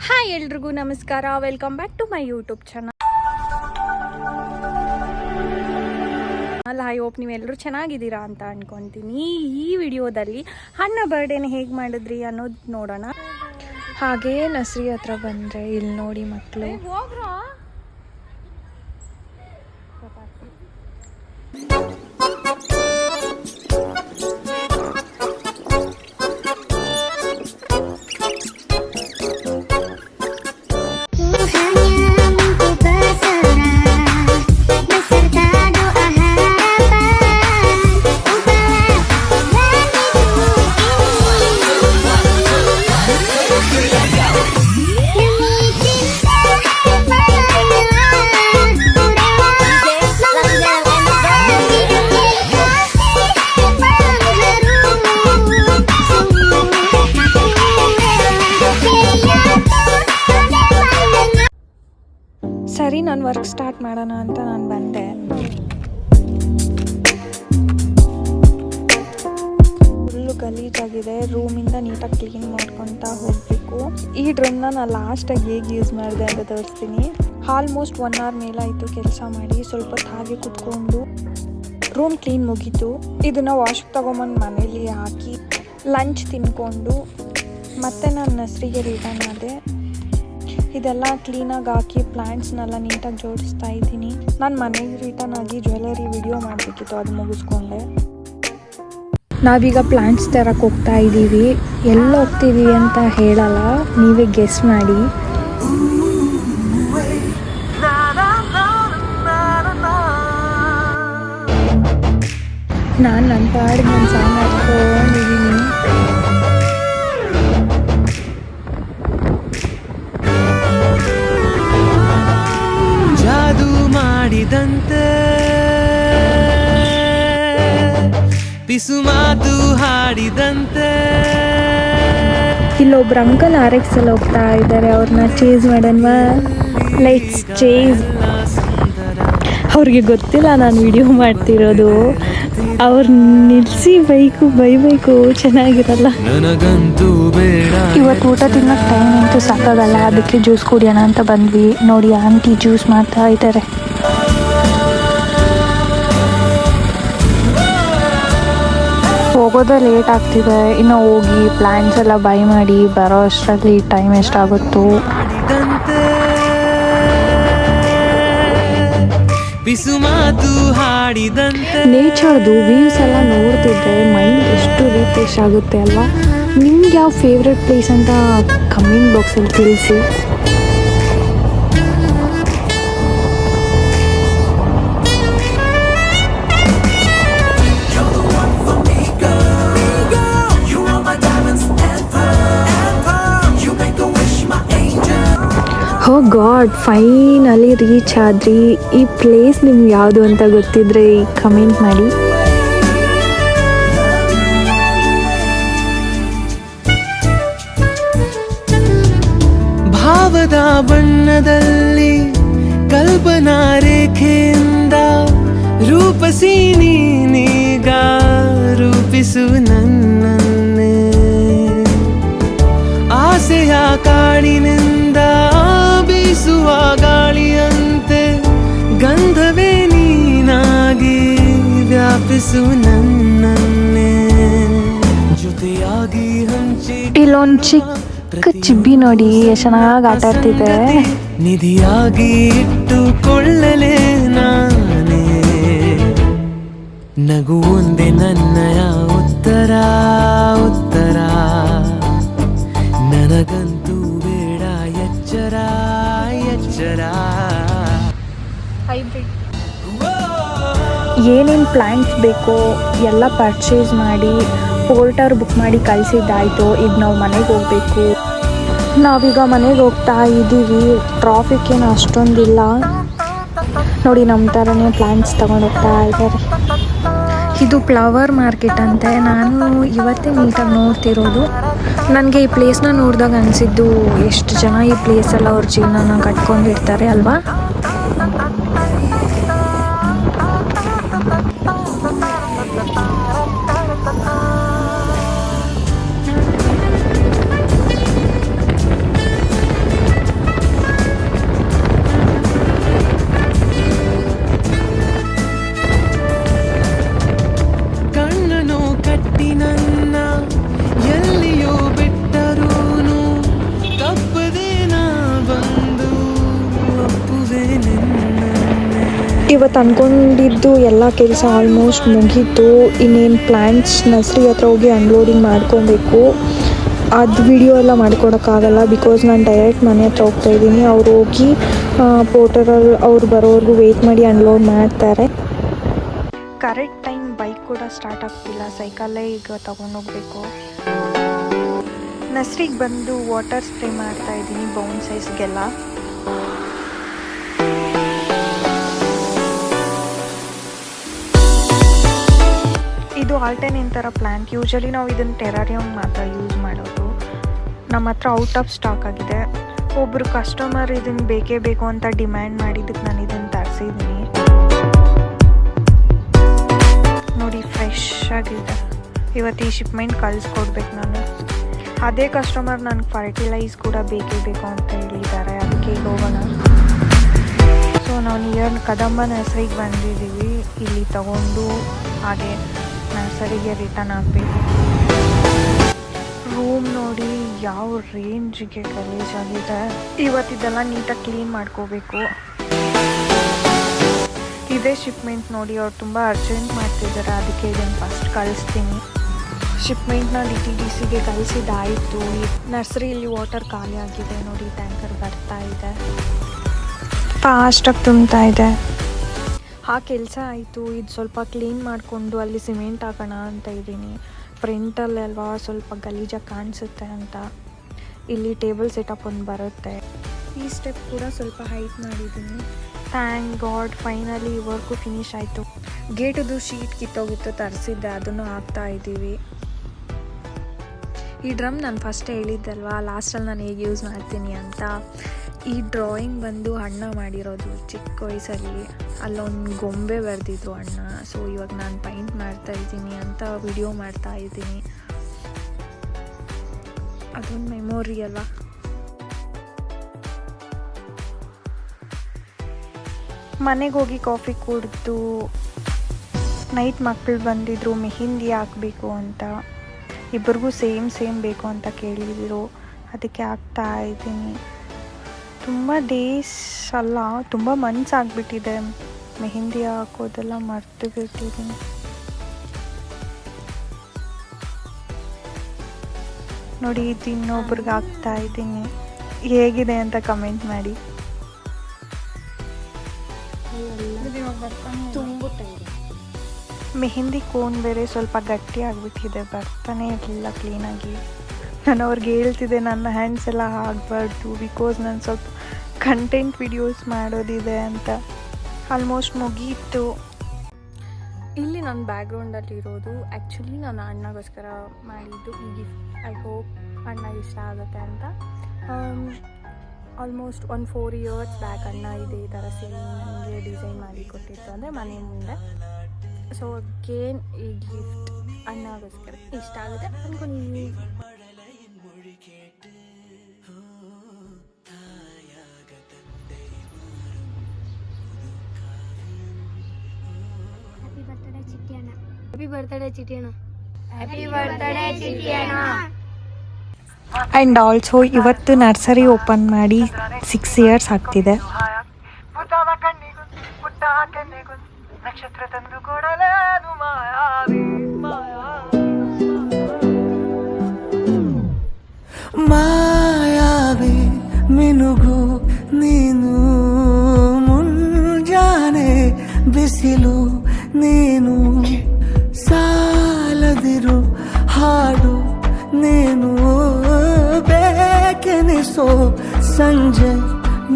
Hi ಎಲ್ರಿಗೂ ನಮಸ್ಕಾರ, welcome back to my YouTube channel. I hope ನೀವೆಲ್ಲರೂ ಚೆನ್ನಾಗಿದ್ದೀರಾ ಅಂತ ಅನ್ಕೊತೀನಿ. ಈ ವಿಡಿಯೋದಲ್ಲಿ ಅಣ್ಣ ಬರ್ಡೇನ ಹೇಗೆ ಮಾಡಿದ್ರಿ ಅನ್ನೋದು ನೋಡೋಣ. ಹಾಗೇ ನರ್ಸರಿ ಹತ್ರ ಬಂದರೆ ಇಲ್ಲಿ ನೋಡಿ ಮಕ್ಕಳು ಸರಿ, ನಾನು ವರ್ಕ್ ಸ್ಟಾರ್ಟ್ ಮಾಡೋಣ ಅಂತ ನಾನು ಬಂದೆ. ಫುಲ್ಲು ಗಲೀಜಾಗಿದೆ. ರೂಮಿಂದ ನೀಟಾಗಿ ಕ್ಲೀನ್ ಮಾಡ್ಕೊತಾ ಹೋಗಬೇಕು. ಈ ಡ್ರಮ್ನ ನಾನು ಲಾಸ್ಟಾಗಿ ಹೇಗೆ ಯೂಸ್ ಮಾಡಿದೆ ಅಂತ ತೋರಿಸ್ತೀನಿ. ಆಲ್ಮೋಸ್ಟ್ 1 hour ಮೇಲಾಯಿತು ಕೆಲಸ ಮಾಡಿ. ಸ್ವಲ್ಪ ಹೊತ್ತು ಹಾಗೆ ಕುತ್ಕೊಂಡು ರೂಮ್ ಕ್ಲೀನ್ ಮುಗೀತು. ಇದನ್ನು ವಾಶ್ಗೆ ತೊಗೊಂಬಂದು ಮನೇಲಿ ಹಾಕಿ ಲಂಚ್ ತಿನ್ಕೊಂಡು ಮತ್ತೆ ನಾನು ನರ್ಸರಿಗೆ ರಿಟರ್ನ್ ಆದೆ. ಇದೆಲ್ಲ ಕ್ಲೀನಾಗಿ ಹಾಕಿ ಪ್ಲ್ಯಾಂಟ್ಸ್ನೆಲ್ಲ ನೀಟಾಗಿ ಜೋಡಿಸ್ತಾ ಇದ್ದೀನಿ. ನಾನು ಮನೆಗೆ ರಿಟರ್ನ್ ಆಗಿ ಜ್ಯುವೆಲರಿ ವಿಡಿಯೋ ಮಾಡಬೇಕಿತ್ತು, ಅದು ಮುಗಿಸ್ಕೊಂಡೆ. ನಾವೀಗ ಪ್ಲ್ಯಾಂಟ್ಸ್ ತರಕ್ಕೆ ಹೋಗ್ತಾ ಇದ್ದೀವಿ. ಎಲ್ಲ ಹೋಗ್ತಿದ್ದೀವಿ ಅಂತ ಹೇಳಲ್ಲ, ನೀವೇ ಗೆಸ್ ಮಾಡಿ. ನಾನು ನನ್ನ ಪಾಡಿಗೆ ನನ್ನ ಸಾಂಗ್ ಹಾಕೊಂಡಿದ್ದೀನಿ. ಮಾಡಿದಂತೆ ಪಿಸು ಮಾತು ಹಾಡಿದಂತೆ. ಇಲ್ಲೊಬ್ರು ಅಂಕಲ್ RX ಅಲ್ಲಿ ಹೋಗ್ತಾ ಇದ್ದಾರೆ. ಅವ್ರನ್ನ ಚೇಸ್ ಮಾಡೋಣ. Let's chase. ಅವ್ರಿಗೆ ಗೊತ್ತಿಲ್ಲ ನಾನು ವಿಡಿಯೋ ಮಾಡ್ತಿರೋದು. ಅವ್ರು ನಿಲ್ಲಿಸಿ ಬೈಬೇಕು, ಚೆನ್ನಾಗಿರಲ್ಲ. ಇವತ್ತು ಊಟ ತಿನ್ನೋಕ್ಕೆ ಟೈಮ್ ಅಂತೂ ಸಾಕಾಗಲ್ಲ, ಅದಕ್ಕೆ ಜ್ಯೂಸ್ ಕುಡಿಯೋಣ ಅಂತ ಬಂದ್ವಿ. ನೋಡಿ, ಆಂಟಿ ಜ್ಯೂಸ್ ಮಾಡ್ತಾ ಇದ್ದಾರೆ. ಹೋಗೋದೇ ಲೇಟ್ ಆಗ್ತಿದೆ. ಇನ್ನು ಹೋಗಿ ಪ್ಲ್ಯಾಂಟ್ಸ್ ಎಲ್ಲ ಬೈ ಮಾಡಿ ಬರೋ ಅಷ್ಟರಲ್ಲಿ ಟೈಮ್ ಎಷ್ಟಾಗುತ್ತೋ. ನೇಚರ್ದು ವ್ಯೂಸ್ ಎಲ್ಲ ನೋಡ್ತಿದ್ರೆ ಮೈಂಡ್ ಎಷ್ಟು ರಿಫ್ರೆಶ್ ಆಗುತ್ತೆ ಅಲ್ವಾ. ನಿಮ್ಗೆ ಯಾವ ಫೇವ್ರೆಟ್ ಪ್ಲೇಸ್ ಅಂತ ಕಮೆಂಟ್ ಬಾಕ್ಸಲ್ಲಿ ತಿಳಿಸಿ. ಓ ಗಾಡ್, ಫೈನಲಿ ರೀಚ್ ಆದ್ರಿ. ಈ ಪ್ಲೇಸ್ ನಿಮ್ಗೆ ಯಾವುದು ಅಂತ ಗೊತ್ತಿದ್ರೆ ಕಮೆಂಟ್ ಮಾಡಿ. ಭಾವದ ಬಣ್ಣದಲ್ಲಿ ಕಲ್ಪನಾ ರೇಖೆಯಿಂದ ರೂಪಸಿ ನೀನೀಗ ರೂಪಿಸು ನನ್ನನ್ನೇ. ಆಸೆಯ ಕಾಡಿನಿಂದ ಬೀಸುವ ಗಾಳಿಯಂತೆ ಗಂಧವೇ ನೀನಾಗಿ ವ್ಯಾಪಿಸು ನನ್ನನ್ನೇ. ಜೊತೆಯಾಗಿ ಹಂಚಿ ಇಲ್ಲೊಂದು ಚಿಕ್ಕ ಚಿಬ್ಬಿ ನೋಡಿ ಎಷ್ಟು ಚೆನ್ನಾಗಿ ಆಟ ಆಡ್ತಿದೆ. ನಿಧಿಯಾಗಿ ಇಟ್ಟುಕೊಳ್ಳಲೇ ನಾನೇ. ನಗು ಒಂದೇ ನನ್ನಯ ಉತ್ತರ ನನಗಂತೂ ಬೇಡ ಎಚ್ಚರ. ಏನೇನು ಪ್ಲ್ಯಾಂಟ್ಸ್ ಬೇಕೋ ಎಲ್ಲ ಪರ್ಚೇಸ್ ಮಾಡಿ ಪೋರ್ಟರ್ ಬುಕ್ ಮಾಡಿ ಕಳಿಸಿದ್ದಾಯಿತು. ಈಗ ನಾವು ಮನೆಗೆ ಹೋಗಬೇಕು. ನಾವೀಗ ಮನೆಗೆ ಹೋಗ್ತಾ ಇದ್ದೀವಿ. ಟ್ರಾಫಿಕ್ ಏನು ಅಷ್ಟೊಂದಿಲ್ಲ ನೋಡಿ. ನಮ್ಮ ಥರನೇ ಪ್ಲ್ಯಾಂಟ್ಸ್ ತೊಗೊಂಡು ಹೋಗ್ತಾ ಇದ್ದಾರೆ. ಇದು ಫ್ಲವರ್ ಮಾರ್ಕೆಟ್ ಅಂತೆ. ನಾನು ಇವತ್ತೇ ನೀಟಾಗಿ ನೋಡ್ತಿರೋದು. ನನಗೆ ಈ ಪ್ಲೇಸ್ನ ನೋಡಿದಾಗ ಅನಿಸಿದ್ದು, ಎಷ್ಟು ಜನ ಈ ಪ್ಲೇಸಲ್ಲಿ ಅವ್ರ ಜೀವನನ ಕಟ್ಕೊಂಡಿರ್ತಾರೆ ಅಲ್ವಾ. ಇವತ್ತು ಅಂದ್ಕೊಂಡಿದ್ದು ಎಲ್ಲ ಕೆಲಸ ಆಲ್ಮೋಸ್ಟ್ ಮುಗೀತು. ಇನ್ನೇನು ಪ್ಲ್ಯಾಂಟ್ಸ್ ನರ್ಸರಿ ಹತ್ರ ಹೋಗಿ ಅನ್ಲೋಡಿಂಗ್ ಮಾಡ್ಕೊಬೇಕು. ಅದು ವಿಡಿಯೋ ಎಲ್ಲ ಮಾಡ್ಕೊಡೋಕ್ಕಾಗಲ್ಲ, ಬಿಕಾಸ್ ನಾನು ಡೈರೆಕ್ಟ್ ಮನೆ ಹತ್ರ ಹೋಗ್ತಾಯಿದ್ದೀನಿ. ಅವ್ರು ಹೋಗಿ ಪೋರ್ಟರಲ್ಲಿ ಅವ್ರು ಬರೋವರೆಗೂ ವೆಯ್ಟ್ ಮಾಡಿ ಅನ್ಲೋಡ್ ಮಾಡ್ತಾರೆ. ಕರೆಕ್ಟ್ ಟೈಮ್ ಬೈಕ್ ಕೂಡ ಸ್ಟಾರ್ಟ್ ಆಗ್ತಿಲ್ಲ, ಸೈಕಲ್ಲೇ ಈಗ ತೊಗೊಂಡೋಗ್ಬೇಕು. ನರ್ಸರಿಗೆ ಬಂದು ವಾಟರ್ ಸ್ಪ್ರೇ ಮಾಡ್ತಾಯಿದ್ದೀನಿ ಬೌನ್ ಸೈಜ್ಗೆಲ್ಲ. ಇದು ಆಲ್ಟರ್ನೇಟ್ ಥರ ಪ್ಲ್ಯಾಂಟ್. ಯೂಶಲಿ ನಾವು ಇದನ್ನು ಟೆರಾರಿಯಂ ಮಾತ್ರ ಯೂಸ್ ಮಾಡೋದು. ನಮ್ಮ ಹತ್ರ ಔಟ್ ಆಫ್ ಸ್ಟಾಕ್ ಆಗಿದೆ. ಒಬ್ಬರು ಕಸ್ಟಮರ್ ಇದನ್ನು ಬೇಕೇ ಬೇಕು ಅಂತ ಡಿಮ್ಯಾಂಡ್ ಮಾಡಿದ್ದಕ್ಕೆ ನಾನು ಇದನ್ನು ತರಿಸಿದ್ದೀನಿ. ನೋಡಿ, ಫ್ರೆಶ್ ಆಗಿದೆ. ಇವತ್ತು ಈ ಶಿಪ್ಮೆಂಟ್ ಕಳಿಸ್ಕೊಡ್ಬೇಕು ನಾನು. ಅದೇ ಕಸ್ಟಮರ್ ನನಗೆ ಫರ್ಟಿಲೈಸ್ ಕೂಡ ಬೇಕೇ ಬೇಕು ಅಂತ ಹೇಳಿದ್ದಾರೆ, ಅದಕ್ಕೆ ಈಗ ಹೋಗೋಣ. ಸೊ ನಾವು ನಿಯರ್ ಕದಂಬ ನರ್ಸರಿಗೆ ಬಂದಿದ್ದೀವಿ. ಇಲ್ಲಿ ತಗೊಂಡು ಹಾಗೆ ನರ್ಸರಿಗೆ ರಿಟರ್ನ್ ಆಗಬೇಕು. ರೂಮ್ ನೋಡಿ ಯಾವ ರೇಂಜಿಗೆ ಗಲೀಜಾಗಿದೆ. ಇವತ್ತಿದೆಲ್ಲ ನೀಟಾಗಿ ಕ್ಲೀನ್ ಮಾಡ್ಕೋಬೇಕು. ಇದೇ ಶಿಪ್ಮೆಂಟ್ ನೋಡಿ, ಅವ್ರು ತುಂಬ ಅರ್ಜೆಂಟ್ ಮಾಡ್ತಿದ್ದಾರೆ, ಅದಕ್ಕೆ ಇದನ್ನು ಫಸ್ಟ್ ಕಳಿಸ್ತೀನಿ. ಶಿಪ್ಮೆಂಟ್ನ DTDCಗೆ ಕಳಿಸಿದ್ದಾಯಿತು. ನರ್ಸರಿಯಲ್ಲಿ ವಾಟರ್ ಖಾಲಿ ಆಗಿದೆ ನೋಡಿ, ಟ್ಯಾಂಕರ್ ಬರ್ತಾ ಇದೆ, ಫಾಸ್ಟಾಗಿ ತುಂಬ್ತಾ ಇದೆ. ಆ ಕೆಲಸ ಆಯಿತು. ಇದು ಸ್ವಲ್ಪ ಕ್ಲೀನ್ ಮಾಡಿಕೊಂಡು ಅಲ್ಲಿ ಸಿಮೆಂಟ್ ಹಾಕೋಣ ಅಂತ ಇದ್ದೀನಿ. ಫ್ರಂಟಲ್ಲಿ ಅಲ್ವಾ ಸ್ವಲ್ಪ ಗಲೀಜಾಗಿ ಕಾಣಿಸುತ್ತೆ ಅಂತ ಇಲ್ಲಿ ಟೇಬಲ್ ಸೆಟಪ್ ಒಂದು ಬರುತ್ತೆ. ಈ ಸ್ಟೆಪ್ ಕೂಡ ಸ್ವಲ್ಪ ಹೈಟ್ ಮಾಡಿದ್ದೀನಿ. Thank god, finally work finish ಆಯಿತು. ಗೇಟದು ಶೀಟ್ ಕಿತ್ತೋಗಿತ್ತು, ತರಿಸಿದ್ದೆ, ಅದನ್ನು ಹಾಕ್ತಾ ಇದ್ದೀವಿ. ಈ ಡ್ರಮ್ ನಾನು ಫಸ್ಟ್ ಹೇಳಿದ್ದಲ್ವಾ ಲಾಸ್ಟಲ್ಲಿ ನಾನು ಹೇಗೆ ಯೂಸ್ ಮಾಡ್ತೀನಿ ಅಂತ. ಈ ಡ್ರಾಯಿಂಗ್ ಬಂದು ಅಣ್ಣ ಮಾಡಿರೋದು ಚಿಕ್ಕ ವಯಸ್ಸಲ್ಲಿ. ಅಲ್ಲೊಂದು ಗೊಂಬೆ ಬರೆದಿದ್ರು ಅಣ್ಣ. ಸೊ ಇವಾಗ ನಾನು ಪೈಂಟ್ ಮಾಡ್ತಾ ಇದ್ದೀನಿ ಅಂತ ವಿಡಿಯೋ ಮಾಡ್ತಾ ಇದ್ದೀನಿ. ಅದೊಂದು ಮೆಮೊರಿ ಅಲ್ವಾ. ಮನೆಗೆ ಹೋಗಿ ಕಾಫಿ ಕುಡಿದು ನೈಟ್ ಮಕ್ಕಳು ಬಂದಿದ್ರು ಮೆಹಂದಿ ಹಾಕಬೇಕು ಅಂತ. ಇಬ್ಬರಿಗೂ ಸೇಮ್ ಬೇಕು ಅಂತ ಕೇಳಿದರು, ಅದಕ್ಕೆ ಹಾಕ್ತಾ ಇದ್ದೀನಿ. ತುಂಬ ಡೇಸ್ ಅಲ್ಲ, ತುಂಬ ಮಂತ್ಸ್ ಆಗಿಬಿಟ್ಟಿದೆ ಮೆಹಂದಿ ಹಾಕೋದೆಲ್ಲ ಮರ್ತು ಬಿಟ್ಟಿದ್ದೀನಿ. ನೋಡಿ, ಇದು ಇನ್ನೊಬ್ರಿಗೆ ಹಾಕ್ತಾ ಇದ್ದೀನಿ. ಹೇಗಿದೆ ಅಂತ ಕಮೆಂಟ್ ಮಾಡಿ. ಮೆಹಂದಿ ಕೋನ್ ಬೇರೆ ಸ್ವಲ್ಪ ಗಟ್ಟಿ ಆಗಿಬಿಟ್ಟಿದೆ, ಬರ್ತಾನೆ ಇರಲಿಲ್ಲ ಕ್ಲೀನಾಗಿ. ನಾನು ಅವ್ರಿಗೆ ಹೇಳ್ತಿದ್ದೆ ನನ್ನ ಹ್ಯಾಂಡ್ಸ್ ಎಲ್ಲ ಆಗಬಾರ್ದು, ಬಿಕಾಸ್ ನಾನು ಸ್ವಲ್ಪ ಕಂಟೆಂಟ್ ವಿಡಿಯೋಸ್ ಮಾಡೋದಿದೆ ಅಂತ. ಆಲ್ಮೋಸ್ಟ್ ಮುಗೀತು. ಇಲ್ಲಿ ನನ್ನ ಬ್ಯಾಕ್ಗ್ರೌಂಡಲ್ಲಿರೋದು ಆ್ಯಕ್ಚುಲಿ ನಾನು ಅಣ್ಣಗೋಸ್ಕರ ಮಾಡಿದ್ದು ಈ ಗಿಫ್ಟ್. ಐ ಹೋಪ್ ಅಣ್ಣಗೆ ಇಷ್ಟ ಆಗುತ್ತೆ ಅಂತ. ಆಲ್ಮೋಸ್ಟ್ 4 years ಬ್ಯಾಕ್ ಅಣ್ಣ ಇದೇ ಥರ ಸೇಮ್ ನನಗೆ ಡಿಸೈನ್ ಮಾಡಿ ಕೊಟ್ಟಿತ್ತು, ಅಂದರೆ ಮನೆ ಮುಂದೆ. ಸೊ ಅಗೇನ್ ಈ ಗಿಫ್ಟ್ ಅಣ್ಣಗೋಸ್ಕರ ಇಷ್ಟ ಆಗುತ್ತೆ ಅಂದ್ಕೊಂಡಿದ್ದೀನಿ. ಹ್ಯಾಪಿ ಬರ್ತ್ಡೇ ಚಿಟ್ಟಿಯಣ್ಣ. ಆ್ಯಂಡ್ ಆಲ್ಸೋ ಇವತ್ತು ನರ್ಸರಿ ಓಪನ್ ಮಾಡಿ 6 years ಆಗ್ತಿದೆ. ಮಾಯಾವಿ ಮಿನುಗು ನೀನು, ಮುಂಜಾನೆ ಬಿಸಿಲು ನೀನು, ಸಾಲದಿರು ಹಾಡು ನೀನು, ಬೇಕೆನಿಸೋ ಸಂಜೆ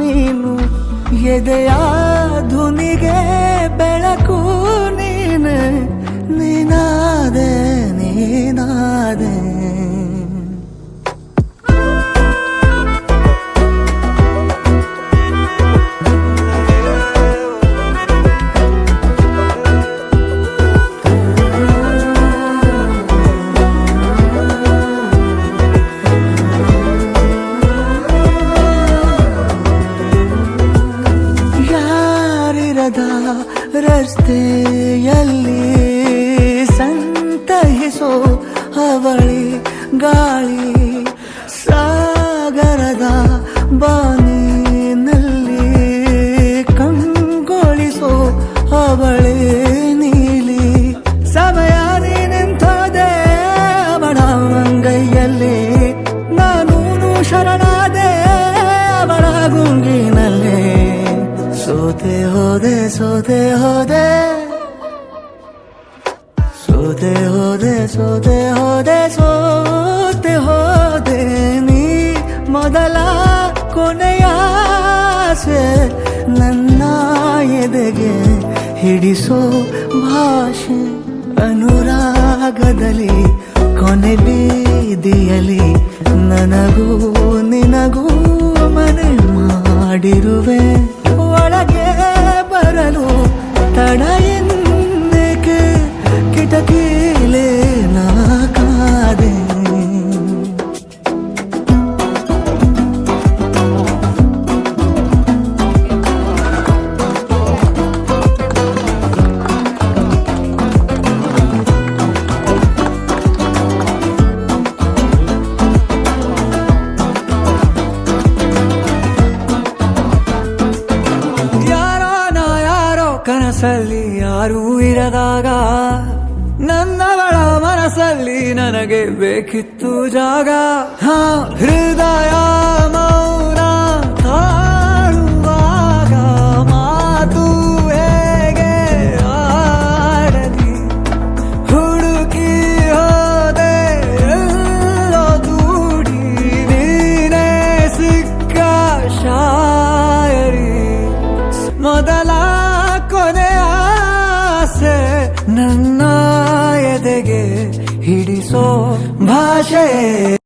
ನೀನು, ಎದೆಯ ಧುನಿಗೆ ಬೆಳಕು ನೀನೆ, ನೀನಾದೆ ನೀನಾದೆ. ರಸ್ತೆಯಲ್ಲಿ ಸಂತಹಿಸೋ ಅವಳಿ ಗಾಳಿ, ಸಾಗರದ ಬಾನಿನಲ್ಲಿ ಕಂಗೊಳಿಸೋ ಸೋದೆ ಹೋದೆ ಸೋದೆ ಹೋದೆ ಸೋದೆ ಹೋದೆ ಸೋತೆ ಹೋದೆ ನೀ ಮೊದಲ ಕೊನೆಯಾಸೆ ನನ್ನ ಎದೆಗೆ ಹಿಡಿಸೋ ಭಾಷೆ ಅನುರಾಗದಲ್ಲಿ ಕೊನೆ ಬೀದಿಯಲ್ಲಿ ನನಗೂ ನಿನಗೂ ಮನೆ ಮಾಡಿರುವೆ ಒಳಗೆ ಬರಲು ತಡ ಎಂದೇಕೆ ಕಿಟಕಿಲೇ ನಾ ಕಾದೆ ಕನಸಲ್ಲಿ ಯಾರೂ ಇರದಾಗ ನನ್ನವಳ ಮನಸ್ಸಲ್ಲಿ ನನಗೆ ಬೇಕಿತ್ತು ಜಾಗ ಹೃದಯ ಮೌನ ತಾಳುವಾಗ ಮಾತು ಹೇಗೆ ಆಡಲಿ ಹುಡುಕಿ ಹೋದೆ ಎಲ್ಲೋ ದೂಡಿ ನೀನೇ ಸಿಕ್ಕ ಶಾಯರಿ ಮೊದಲ ಕೊನೆ ಆಸೆ ನನ್ನ ಎದೆಗೆ ಹಿಡಿಸೋ ಭಾಷೆ